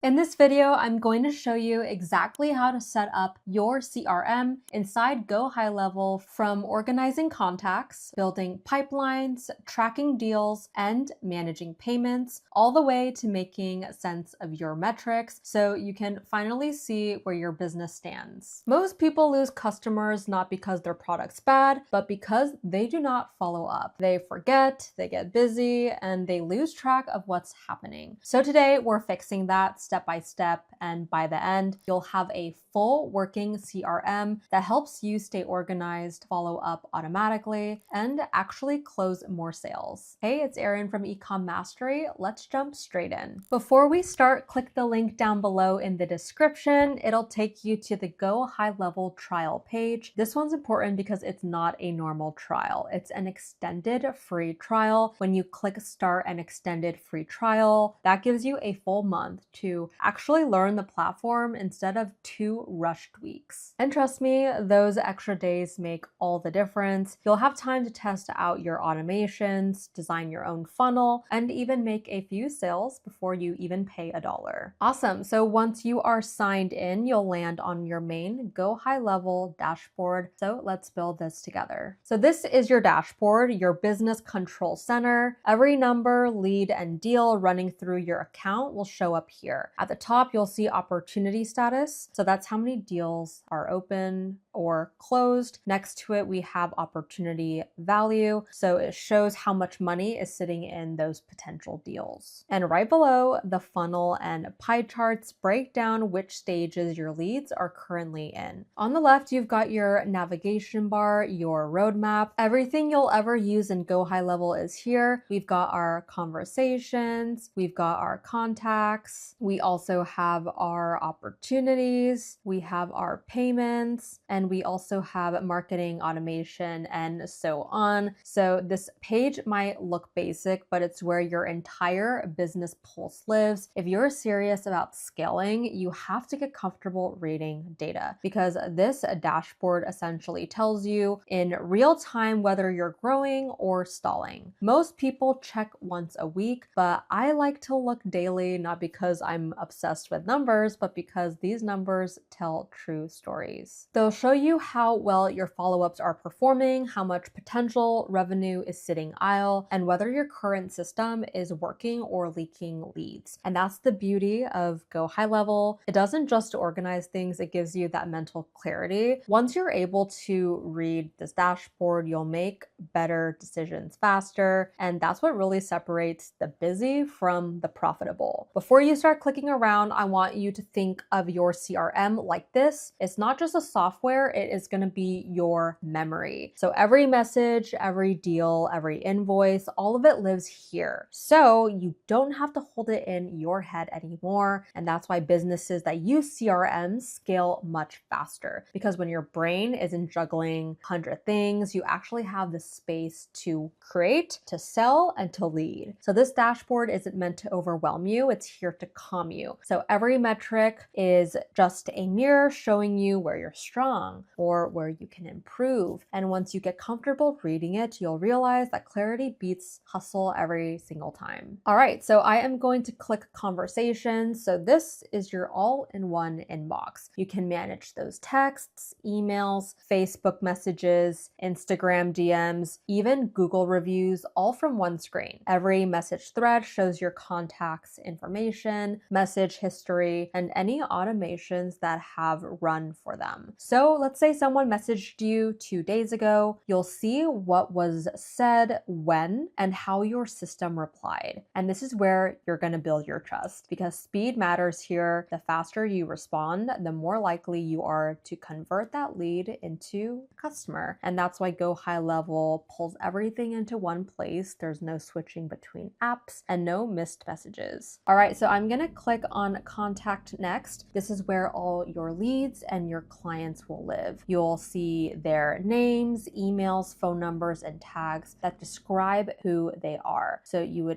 In this video, I'm going to show you exactly how to set up your CRM inside GoHighLevel, from organizing contacts, building pipelines, tracking deals, and managing payments, all the way to making sense of your metrics so you can finally see where your business stands. Most people lose customers not because their product's bad, but because they do not follow up. They forget, they get busy, and they lose track of what's happening. So today, we're fixing that step by step, and by the end, you'll have a full working CRM that helps you stay organized, follow up automatically, and actually close more sales. Hey, it's Erin from Ecom Mastery. Let's jump straight in. Before we start, click the link down below in the description. It'll take you to the GoHighLevel trial page. This one's important because it's not a normal trial. It's an extended free trial. When you click start an extended free trial, that gives you a full month to actually learn the platform instead of 2 rushed weeks. And trust me, those extra days make all the difference. You'll have time to test out your automations, design your own funnel, and even make a few sales before you even pay $1. Awesome. So once you are signed in, you'll land on your main GoHighLevel dashboard. So let's build this together. So this is your dashboard, your business control center. Every number, lead, and deal running through your account will show up here. At the top, you'll see opportunity status. So that's how many deals are open or closed. Next to it, we have opportunity value. So it shows how much money is sitting in those potential deals. And right below, the funnel and pie charts break down which stages your leads are currently in. On the left, you've got your navigation bar, your roadmap. Everything you'll ever use in GoHighLevel is here. We've got our conversations, we've got our contacts, we also have our opportunities, we have our payments, and we also have marketing automation and so on. So this page might look basic, but it's where your entire business pulse lives. If you're serious about scaling, you have to get comfortable reading data, because this dashboard essentially tells you in real time whether you're growing or stalling. Most people check once a week, but I like to look daily, not because I'm obsessed with numbers, but because these numbers tell true stories. They'll show you how well your follow-ups are performing, how much potential revenue is sitting idle, and whether your current system is working or leaking leads. And that's the beauty of GoHighLevel. It doesn't just organize things, it gives you that mental clarity. Once you're able to read this dashboard, you'll make better decisions faster, and that's what really separates the busy from the profitable. Before you start clicking around, I want you to think of your CRM like this. It's not just a software, it is going to be your memory. So every message, every deal, every invoice, all of it lives here. So you don't have to hold it in your head anymore. And that's why businesses that use CRMs scale much faster, because when your brain isn't juggling 100 things, you actually have the space to create, to sell, and to lead. So this dashboard isn't meant to overwhelm you, it's here to calm you. So every metric is just a mirror showing you where you're strong or where you can improve. And once you get comfortable reading it, you'll realize that clarity beats hustle every single time. All right, so I am going to click conversations. So this is your all-in-one inbox. You can manage those texts, emails, Facebook messages, Instagram DMs, even Google reviews, all from one screen. Every message thread shows your contacts information, message history, and any automations that have run for them. So let's say someone messaged you 2 days ago. You'll see what was said, when, and how your system replied. And this is where you're going to build your trust, because speed matters here. The faster you respond, the more likely you are to convert that lead into a customer. And that's why GoHighLevel pulls everything into one place. There's no switching between apps and no missed messages. All right, so I'm going to click on Contact Next. This is where all your leads and your clients will live. You'll see their names, emails, phone numbers, and tags that describe who they are. So you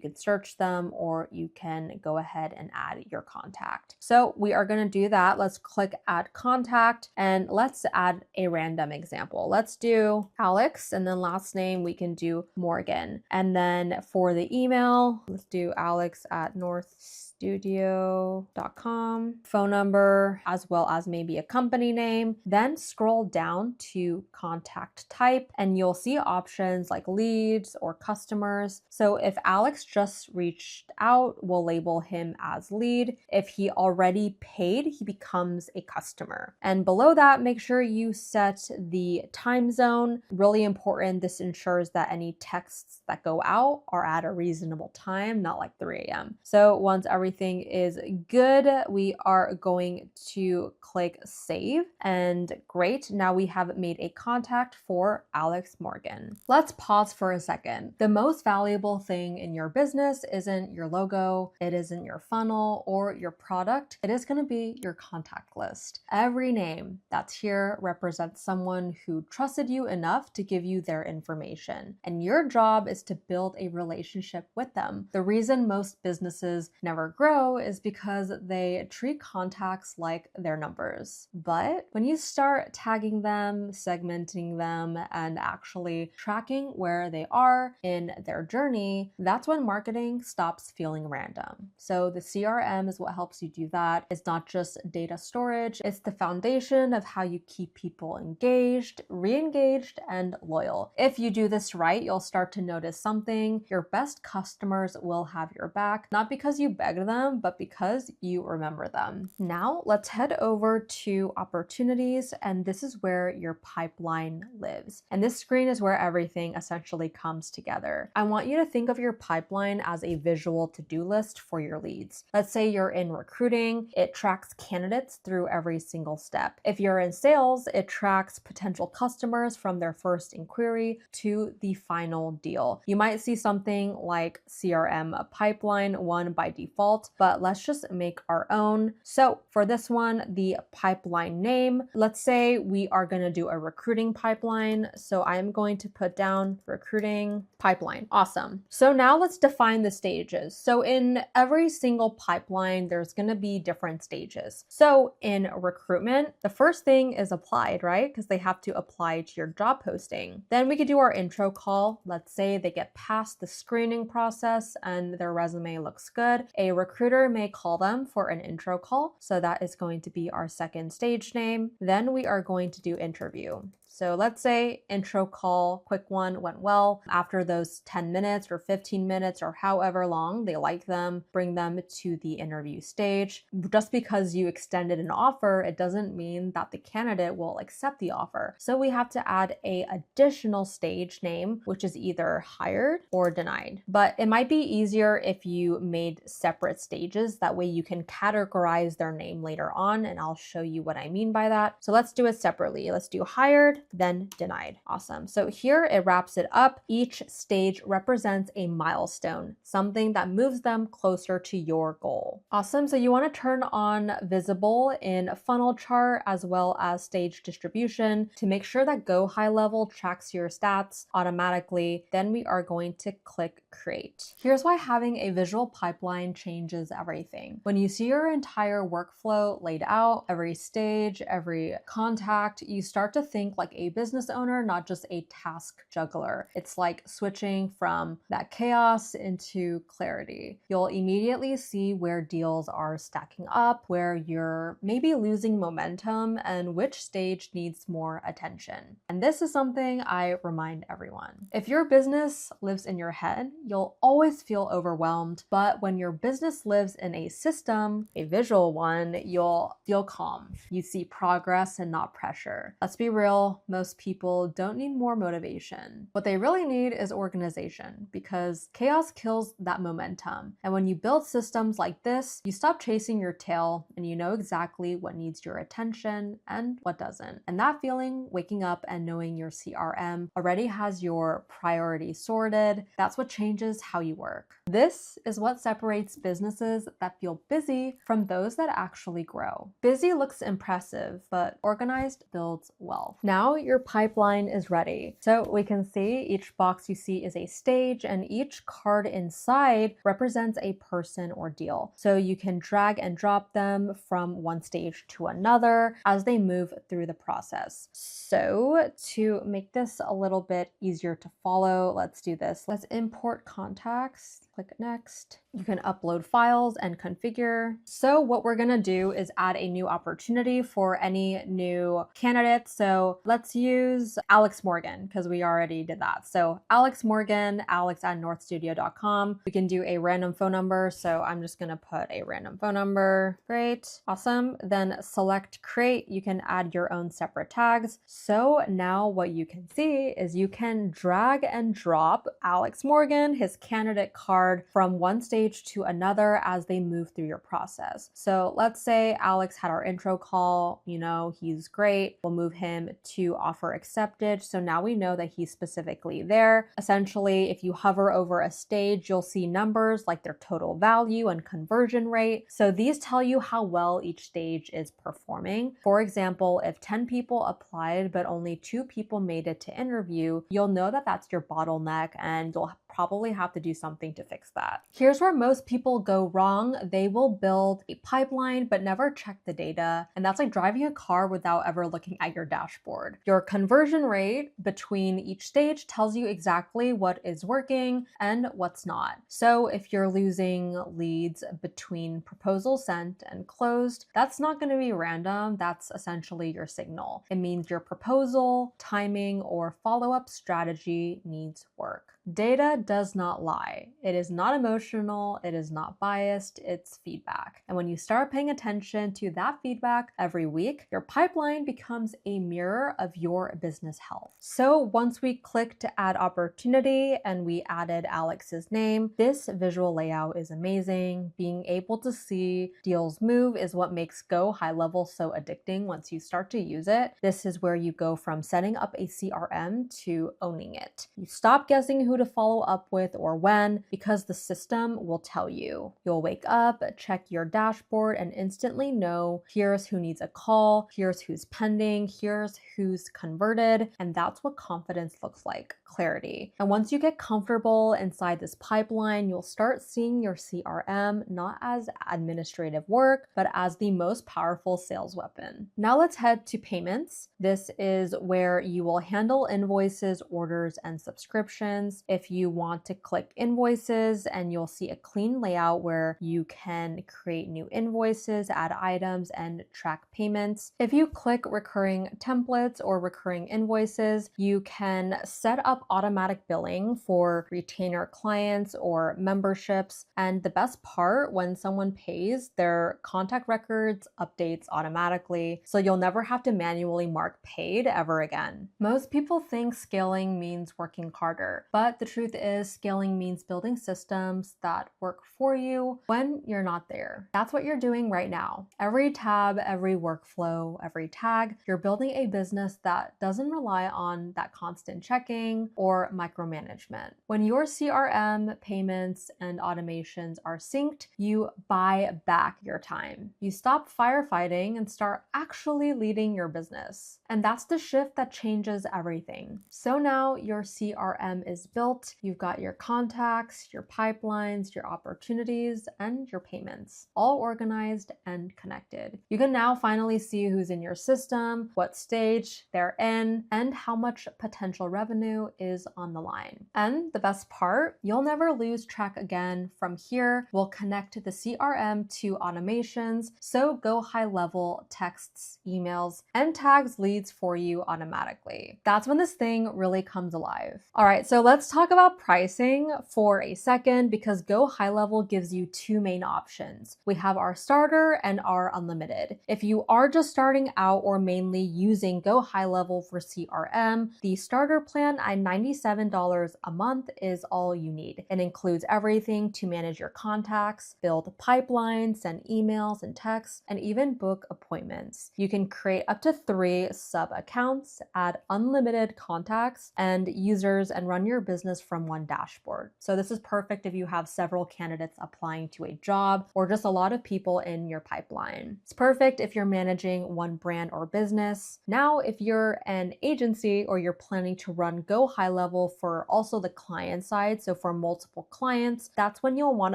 could search them, or you can go ahead and add your contact. So we are going to do that. Let's click Add Contact, and let's add a random example. Let's do Alex, and then last name we can do Morgan. And then for the email, let's do Alex at North studio.com, phone number, as well as maybe a company name. Then scroll down to contact type and you'll see options like leads or customers. So if Alex just reached out, we'll label him as lead. If he already paid, he becomes a customer. And below that, make sure you set the time zone. Really important, this ensures that any texts that go out are at a reasonable time, not like 3 a.m. So once everything is good, we are going to click save, and great, now we have made a contact for Alex Morgan. Let's pause for a second. The most valuable thing in your business isn't your logo, it isn't your funnel or your product, it is going to be your contact list. Every name that's here represents someone who trusted you enough to give you their information, and your job is to build a relationship with them. The reason most businesses never grow is because they treat contacts like their numbers. But when you start tagging them, segmenting them, and actually tracking where they are in their journey, that's when marketing stops feeling random. So the CRM is what helps you do that. It's not just data storage, it's the foundation of how you keep people engaged, re-engaged, and loyal. If you do this right, you'll start to notice something. Your best customers will have your back, not because you begged them, but because you remember them. Now let's head over to opportunities, and this is where your pipeline lives. And this screen is where everything essentially comes together. I want you to think of your pipeline as a visual to-do list for your leads. Let's say you're in recruiting, it tracks candidates through every single step. If you're in sales, it tracks potential customers from their first inquiry to the final deal. You might see something like CRM pipeline 1 by default, but let's just make our own. So for this one, the pipeline name, let's say we are going to do a recruiting pipeline. So I'm going to put down recruiting pipeline. Awesome. So now let's define the stages. So in every single pipeline, there's going to be different stages. So in recruitment, the first thing is applied, right? Because they have to apply to your job posting. Then we could do our intro call. Let's say they get past the screening process and their resume looks good. A recruiter may call them for an intro call. So that is going to be our second stage name. Then we are going to do interview. So let's say intro call, quick one, went well. After those 10 minutes or 15 minutes or however long they like them, bring them to the interview stage. Just because you extended an offer, it doesn't mean that the candidate will accept the offer. So we have to add an additional stage name, which is either hired or denied. But it might be easier if you made separate stages. That way you can categorize their name later on, and I'll show you what I mean by that. So let's do it separately. Let's do hired, then denied. Awesome. So here it wraps it up. Each stage represents a milestone, something that moves them closer to your goal. Awesome. So you want to turn on visible in funnel chart as well as stage distribution to make sure that GoHighLevel tracks your stats automatically. Then we are going to click create. Here's why having a visual pipeline changes everything. When you see your entire workflow laid out, every stage, every contact, you start to think like a business owner, not just a task juggler. It's like switching from that chaos into clarity. You'll immediately see where deals are stacking up, where you're maybe losing momentum, and which stage needs more attention. And this is something I remind everyone. If your business lives in your head, you'll always feel overwhelmed, but when your business lives in a system, a visual one, you'll feel calm. You see progress and not pressure. Let's be real, most people don't need more motivation. What they really need is organization, because chaos kills that momentum. And when you build systems like this, you stop chasing your tail and you know exactly what needs your attention and what doesn't. And that feeling, waking up and knowing your CRM already has your priorities sorted, that's what changes how you work. This is what separates businesses that feel busy from those that actually grow. Busy looks impressive, but organized builds wealth. Now your pipeline is ready. So we can see each box you see is a stage, and each card inside represents a person or deal. So you can drag and drop them from one stage to another as they move through the process. So to make this a little bit easier to follow, let's do this. Let's import contacts. Click next. You can upload files and configure. So what we're gonna do is add a new opportunity for any new candidates. So let's use Alex Morgan because we already did that. So Alex Morgan, alex@northstudio.com. We can do a random phone number. So I'm just gonna put a random phone number. Great, awesome. Then select create. You can add your own separate tags. So now what you can see is you can drag and drop Alex Morgan, his candidate card, from one stage to another as they move through your process. So let's say Alex had our intro call, he's great. We'll move him to offer accepted. So now we know that he's specifically there. Essentially, if you hover over a stage, you'll see numbers like their total value and conversion rate. So these tell you how well each stage is performing. For example, if 10 people applied, but only 2 people made it to interview, you'll know that that's your bottleneck and you'll probably have to do something to fix that. Here's where most people go wrong. They will build a pipeline, but never check the data. And that's like driving a car without ever looking at your dashboard. Your conversion rate between each stage tells you exactly what is working and what's not. So if you're losing leads between proposal sent and closed, that's not going to be random. That's essentially your signal. It means your proposal, timing, or follow-up strategy needs work. Data does not lie. It is not emotional. It is not biased. It's feedback. And when you start paying attention to that feedback every week, your pipeline becomes a mirror of your business health. So once we click to add opportunity and we added Alex's name, this visual layout is amazing. Being able to see deals move is what makes GoHighLevel so addicting once you start to use it. This is where you go from setting up a CRM to owning it. You stop guessing who to follow up with or when, because the system will tell you. You'll wake up, check your dashboard, and instantly know here's who needs a call, here's who's pending, here's who's converted, and that's what confidence looks like, clarity. And once you get comfortable inside this pipeline, you'll start seeing your CRM not as administrative work, but as the most powerful sales weapon. Now let's head to payments. This is where you will handle invoices, orders, and subscriptions. If you want to click invoices, and you'll see a clean layout where you can create new invoices, add items, and track payments. If you click recurring templates or recurring invoices, you can set up automatic billing for retainer clients or memberships. And the best part, when someone pays, their contact records updates automatically, so you'll never have to manually mark paid ever again. Most people think scaling means working harder, but the truth is scaling means building systems that work for you when you're not there. That's what you're doing right now. Every tab, every workflow, every tag, you're building a business that doesn't rely on that constant checking or micromanagement. When your CRM, payments, and automations are synced, you buy back your time. You stop firefighting and start actually leading your business. And that's the shift that changes everything. So now your CRM is built. You've got your contacts, your pipelines, your opportunities, and your payments, all organized and connected. You can now finally see who's in your system, what stage they're in, and how much potential revenue is on the line. And the best part, you'll never lose track again. From here, we'll connect the CRM to automations, so GoHighLevel texts, emails, and tags leads for you automatically. That's when this thing really comes alive. All right, so let's talk about pricing for a second, because GoHighLevel gives you 2 main options. We have our starter and our unlimited. If you are just starting out or mainly using GoHighLevel for CRM, the starter plan at $97 a month is all you need. It includes everything to manage your contacts, build pipelines, send emails and texts, and even book appointments. You can create up to 3 sub-accounts, add unlimited contacts and users, and run your business from one dashboard. So this is perfect if you have several candidates applying to a job or just a lot of people in your pipeline. It's perfect if you're managing one brand or business. Now, if you're an agency or you're planning to run GoHighLevel for also the client side, so for multiple clients, that's when you'll want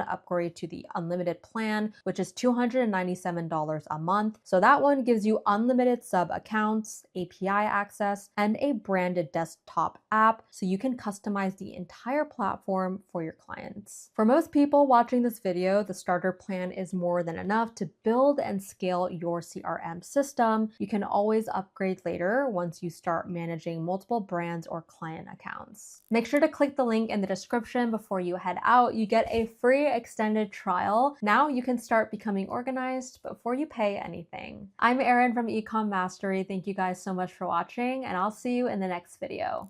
to upgrade to the unlimited plan, which is $297 a month. So that one gives you unlimited sub-accounts, API access, and a branded desktop app, so you can customize optimize the entire platform for your clients. For most people watching this video, the starter plan is more than enough to build and scale your CRM system. You can always upgrade later once you start managing multiple brands or client accounts. Make sure to click the link in the description before you head out. You get a free extended trial. Now you can start becoming organized before you pay anything. I'm Erin from Ecom Mastery. Thank you guys so much for watching, and I'll see you in the next video.